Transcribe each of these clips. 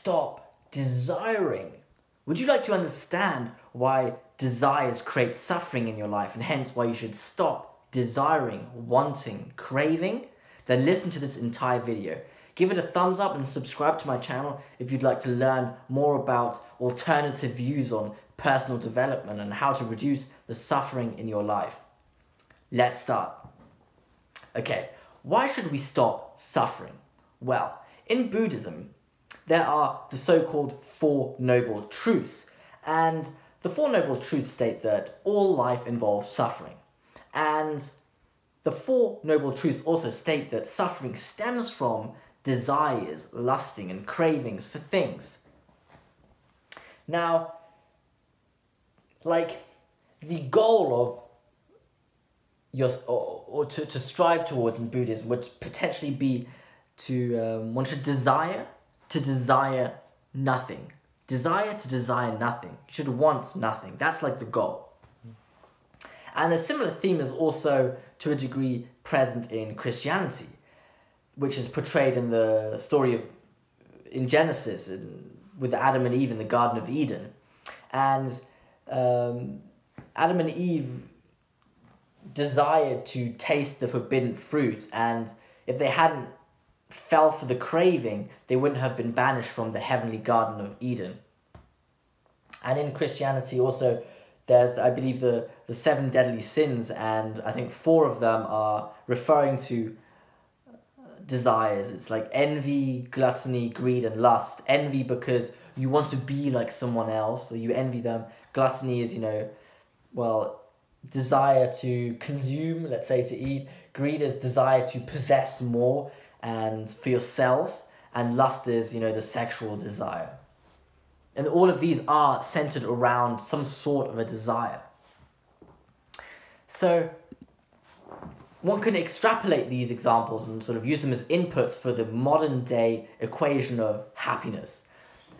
stop desiring? Would you like to understand why desires create suffering in your life and hence why you should stop desiring, wanting, craving? Then listen to this entire video. Give it a thumbs up and subscribe to my channel if you'd like to learn more about alternative views on personal development and how to reduce the suffering in your life. Let's start. Okay, why should we stop suffering? Well, in Buddhism, there are the so-called Four Noble Truths, and the Four Noble Truths state that all life involves suffering. And the Four Noble Truths also state that suffering stems from desires, lusting, and cravings for things. Now, like, the goal of or to strive towards in Buddhism would potentially be to, one should desire to desire nothing. Desire to desire nothing. You should want nothing. That's like the goal. And a similar theme is also, to a degree, present in Christianity, which is portrayed in the story in Genesis, with Adam and Eve in the Garden of Eden. And Adam and Eve desired to taste the forbidden fruit, and if they hadn't fell for the craving, they wouldn't have been banished from the heavenly Garden of Eden. And in Christianity also, there's, I believe, the 7 deadly sins, and I think 4 of them are referring to desires. It's like envy, gluttony, greed, and lust. Envy because you want to be like someone else, or you envy them. Gluttony is, desire to consume, let's say to eat. Greed is desire to possess more and for yourself. And lust is, the sexual desire. And all of these are centered around some sort of a desire. So one can extrapolate these examples and sort of use them as inputs for the modern day equation of happiness.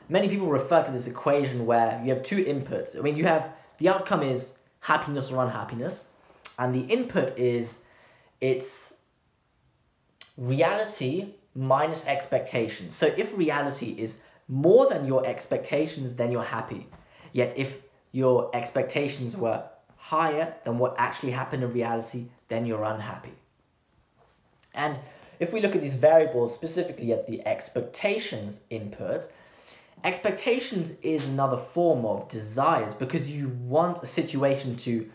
Many people refer to this equation where you have 2 inputs. I mean, you have, the outcome is happiness or unhappiness, and the input is, it's reality minus expectations. So if reality is more than your expectations, then you're happy. Yet if your expectations were higher than what actually happened in reality, then you're unhappy. And if we look at these variables, specifically at the expectations input, expectations is another form of desires, because you want a situation to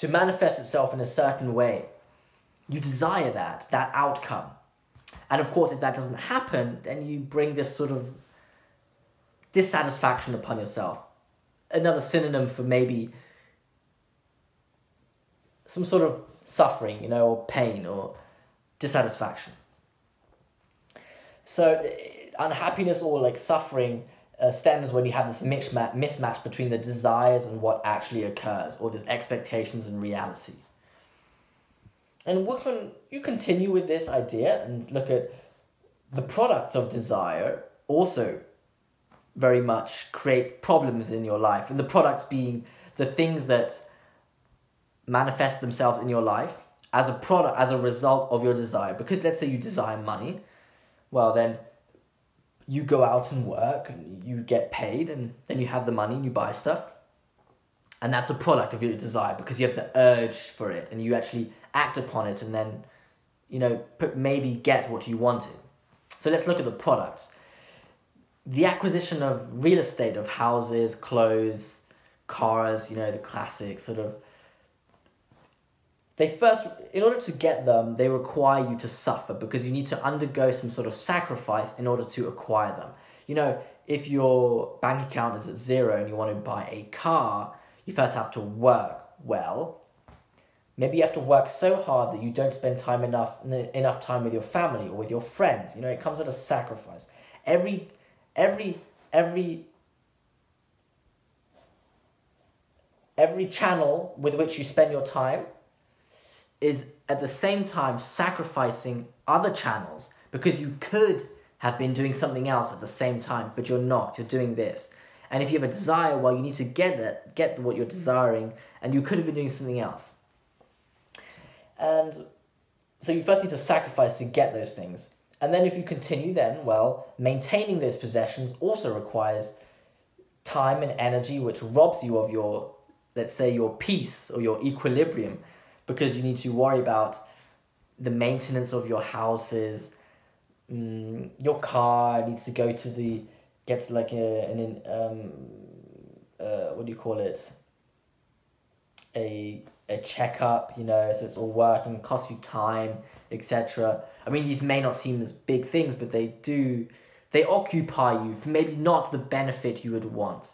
manifest itself in a certain way. You desire that outcome. And of course, if that doesn't happen, then you bring this sort of dissatisfaction upon yourself. Another synonym for maybe some sort of suffering, or pain or dissatisfaction. So unhappiness or like suffering stems when you have this mismatch between the desires and what actually occurs, or these expectations and reality. And you continue with this idea and look at the products of desire also very much create problems in your life. And the products being the things that manifest themselves in your life as a result of your desire. Because let's say you desire money, well then you go out and work and you get paid, and then you have the money and you buy stuff. And that's a product of your desire, because you have the urge for it and you actually act upon it and then, maybe get what you wanted. So let's look at the products. The acquisition of real estate, of houses, clothes, cars, the classic sort of. In order to get them, they require you to suffer, because you need to undergo some sort of sacrifice in order to acquire them. If your bank account is at 0 and you want to buy a car, you first have to work well. Maybe you have to work so hard that you don't spend enough time with your family or with your friends. It comes at a sacrifice. Every channel with which you spend your time is at the same time sacrificing other channels, because you could have been doing something else at the same time, but you're not. You're doing this. And if you have a desire, well, you need to get what you're desiring, and you could have been doing something else. And So you first need to sacrifice to get those things. And then if you continue, then, well, maintaining those possessions also requires time and energy, which robs you of your, let's say, your peace or your equilibrium, because you need to worry about the maintenance of your houses. Your car needs to go to the, gets like what do you call it? A checkup, you know, so it's all working, costs you time, etc. I mean, these may not seem as big things, but they occupy you for maybe not the benefit you would want.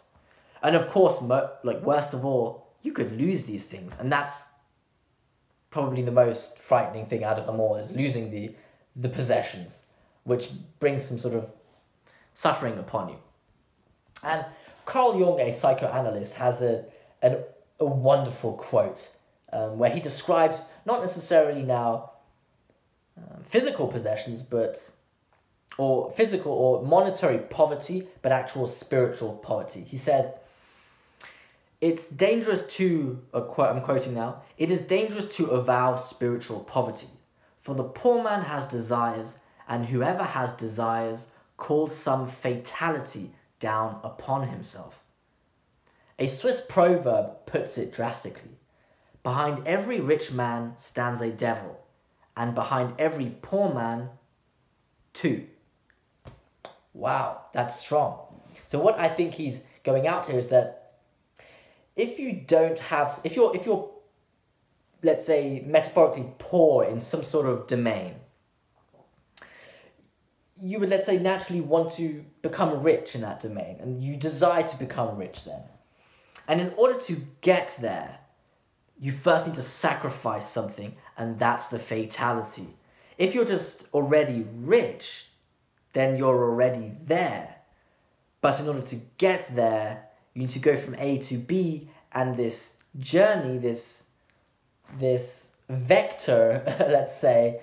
And of course, like worst of all, you could lose these things, and that's probably the most frightening thing out of them all, is losing the possessions, which brings some sort of suffering upon you. And Carl Jung, a psychoanalyst, has a wonderful quote where he describes not necessarily now physical possessions, or physical or monetary poverty, but actual spiritual poverty. He says, it's dangerous to, I'm quoting now, it is dangerous to avow spiritual poverty, for the poor man has desires, and whoever has desires calls some fatality down upon himself. A Swiss proverb puts it drastically. Behind every rich man stands a devil, and behind every poor man, too. Wow, that's strong. So what I think he's going out here is that if you're, let's say, metaphorically poor in some sort of domain, you would, let's say, naturally want to become rich in that domain, and you desire to become rich then. And in order to get there, you first need to sacrifice something, and that's the fatality. If you're just already rich, then you're already there. But in order to get there, you need to go from A to B, and this journey, this vector, let's say,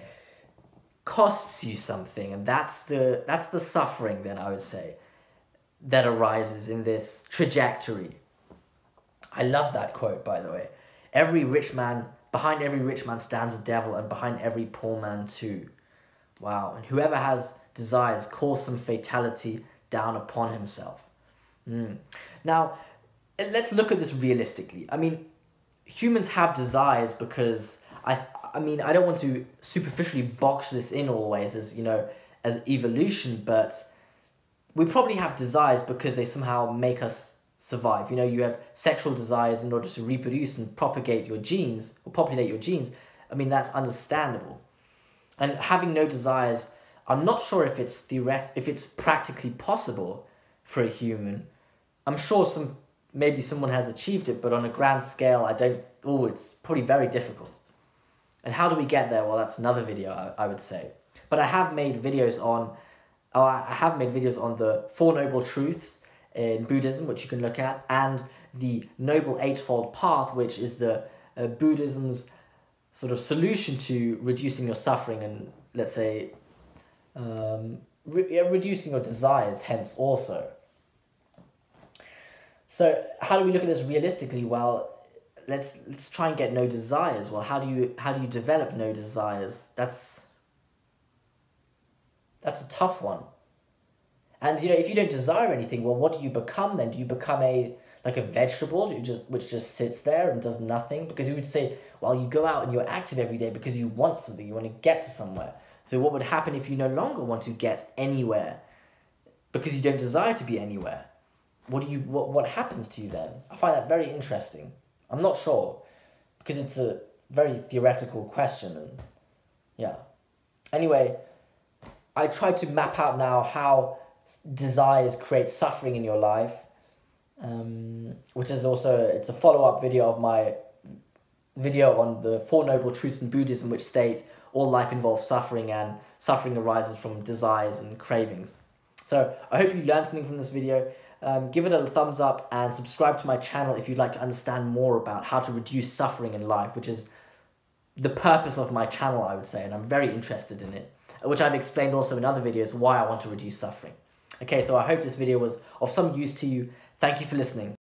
costs you something, and that's the suffering, then, I would say, that arises in this trajectory. I love that quote, by the way. Behind every rich man stands a devil, and behind every poor man too. Wow. And whoever has desires calls some fatality down upon himself. Now, let's look at this realistically. I mean, humans have desires because I mean, I don't want to superficially box this in always as, you know, as evolution, but we probably have desires because they somehow make us survive. You know, you have sexual desires in order to reproduce and propagate your genes, or populate your genes. I mean, that's understandable. And having no desires, I'm not sure if it's practically possible for a human. I'm sure maybe someone has achieved it, but on a grand scale, it's probably very difficult. And how do we get there? Well, that's another video, I would say. But I have made videos on the Four Noble Truths in Buddhism, which you can look at, and the Noble Eightfold Path, which is the Buddhism's sort of solution to reducing your suffering and, let's say, reducing your desires, hence also. So how do we look at this realistically? Well, let's try and get no desires. Well, how do you develop no desires? That's a tough one. And, you know, if you don't desire anything, well, what do you become then? Do you become like a vegetable which just sits there and does nothing? Because you would say, well, you go out and you're active every day because you want something, you want to get to somewhere. So what would happen if you no longer want to get anywhere because you don't desire to be anywhere? What happens to you then? I find that very interesting. I'm not sure, because it's a very theoretical question, and yeah. Anyway, I tried to map out now how desires create suffering in your life, which is also, it's a follow-up video of my video on the Four Noble Truths in Buddhism, which state all life involves suffering, and suffering arises from desires and cravings. So I hope you learned something from this video. Give it a thumbs up and subscribe to my channel if you'd like to understand more about how to reduce suffering in life, which is the purpose of my channel, I would say, and I'm very interested in it, which I've explained also in other videos why I want to reduce suffering. Okay, so I hope this video was of some use to you. Thank you for listening.